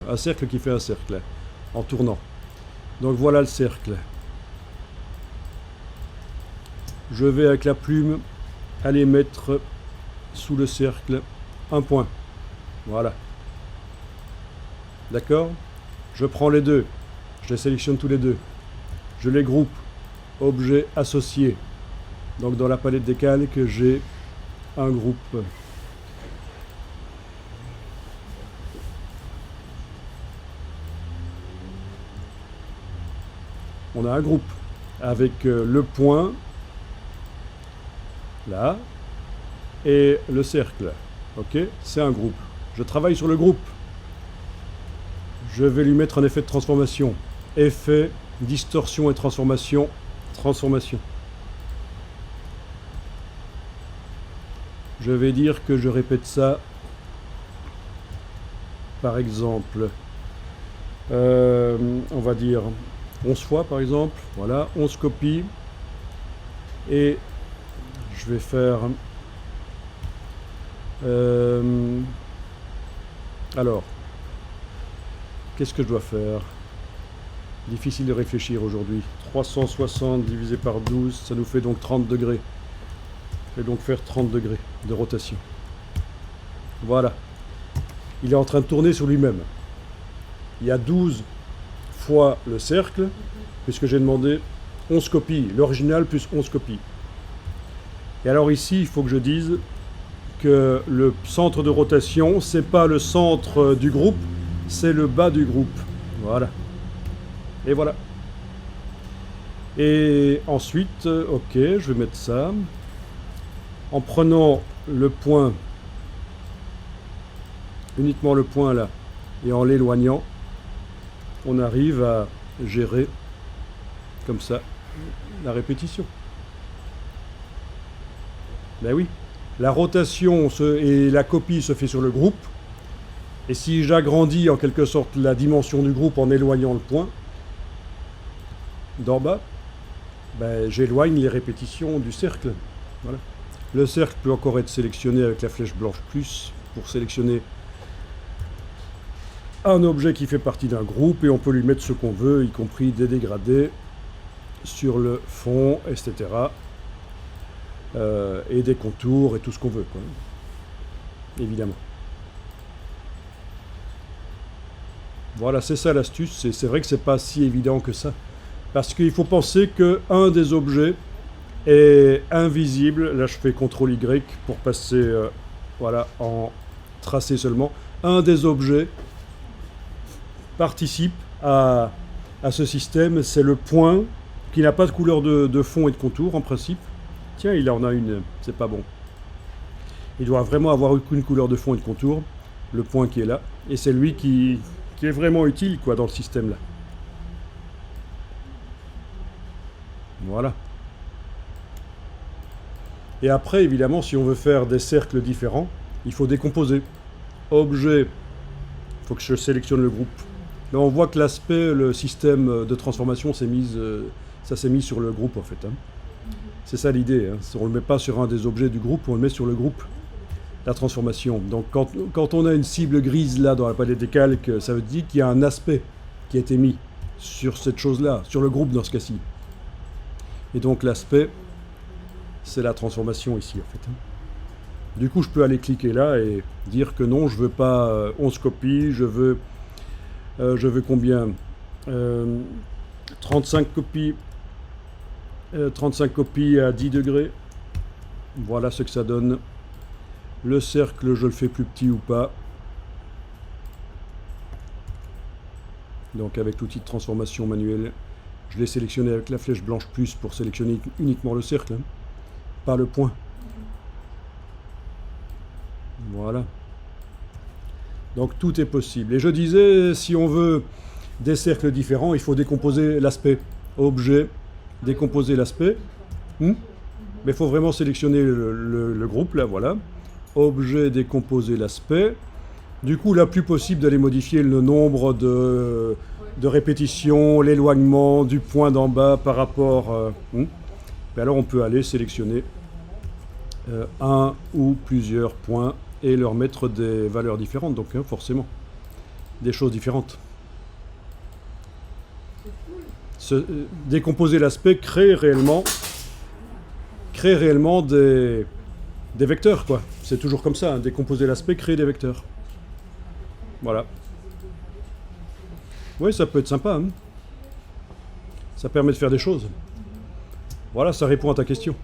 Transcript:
Un cercle qui fait un cercle, en tournant. Donc voilà le cercle. Je vais avec la plume aller mettre sous le cercle un point. Voilà. D'accord? Je prends les deux. Je les sélectionne tous les deux. Je les groupe. Objet associé. Donc dans la palette des calques, j'ai un groupe. On a un groupe avec le point, là, et le cercle. Ok? C'est un groupe. Je travaille sur le groupe. Je vais lui mettre un effet de transformation. Effet, distorsion et transformation. Transformation. Je vais dire que je répète ça, par exemple, on va dire 11 fois par exemple, voilà, 11 copies, et je vais faire, alors, qu'est-ce que je dois faire? Difficile de réfléchir aujourd'hui. 360 divisé par 12, ça nous fait donc 30 degrés. Je vais donc faire 30 degrés de rotation. Voilà. Il est en train de tourner sur lui-même. Il y a 12 fois le cercle, puisque j'ai demandé 11 copies, l'original plus 11 copies. Et alors ici, il faut que je dise que le centre de rotation, c'est pas le centre du groupe, c'est le bas du groupe. Voilà. Et voilà. Et ensuite, ok, je vais mettre ça. En prenant le point, uniquement le point là, et en l'éloignant, on arrive à gérer comme ça la répétition. Ben oui, la rotation et la copie se fait sur le groupe, et si j'agrandis en quelque sorte la dimension du groupe en éloignant le point d'en bas, ben j'éloigne les répétitions du cercle. Voilà. Le cercle peut encore être sélectionné avec la flèche blanche plus pour sélectionner un objet qui fait partie d'un groupe, et on peut lui mettre ce qu'on veut, y compris des dégradés sur le fond, etc. Et des contours et tout ce qu'on veut, quoi. Évidemment. Voilà, c'est ça l'astuce. C'est vrai que c'est pas si évident que ça, parce qu'il faut penser qu'un des objets est invisible. Là, je fais CTRL Y pour passer voilà, en tracé seulement. Un des objets participe à ce système, c'est le point qui n'a pas de couleur de fond et de contour en principe. Tiens, il en a une, c'est pas bon. Il doit vraiment avoir une couleur de fond et de contour, le point qui est là, et c'est lui qui est vraiment utile quoi, dans le système là. Voilà. Et après, évidemment, si on veut faire des cercles différents, il faut décomposer. Objet, il faut que je sélectionne le groupe. Là, on voit que l'aspect, le système de transformation, ça s'est mis sur le groupe en fait. Hein. C'est ça l'idée. Hein. On ne le met pas sur un des objets du groupe, on le met sur le groupe. La transformation. Donc quand on a une cible grise là dans la palette des calques, ça veut dire qu'il y a un aspect qui a été mis sur cette chose-là, sur le groupe dans ce cas-ci. Et donc l'aspect, c'est la transformation ici en fait. Hein. Du coup, je peux aller cliquer là et dire que non, je veux pas 11 copies, je veux combien 35 copies. 35 copies à 10 degrés. Voilà ce que ça donne. Le cercle, je le fais plus petit ou pas. Donc avec l'outil de transformation manuelle, je l'ai sélectionné avec la flèche blanche plus pour sélectionner uniquement le cercle, hein, pas le point. Voilà. Donc tout est possible. Et je disais, si on veut des cercles différents, il faut décomposer l'aspect. Objet, décomposer l'aspect. Mais il faut vraiment sélectionner le groupe, là, voilà. Objet, décomposer l'aspect. Du coup, là, plus possible d'aller modifier le nombre de répétitions, l'éloignement du point d'en bas par rapport... Mais alors, on peut aller sélectionner un ou plusieurs points et leur mettre des valeurs différentes, donc forcément. des choses différentes. Décomposer l'aspect crée réellement des vecteurs, quoi. C'est toujours comme ça, hein. Décomposer l'aspect crée des vecteurs. Voilà. Oui, ça peut être sympa, hein. Ça permet de faire des choses. Voilà, ça répond à ta question.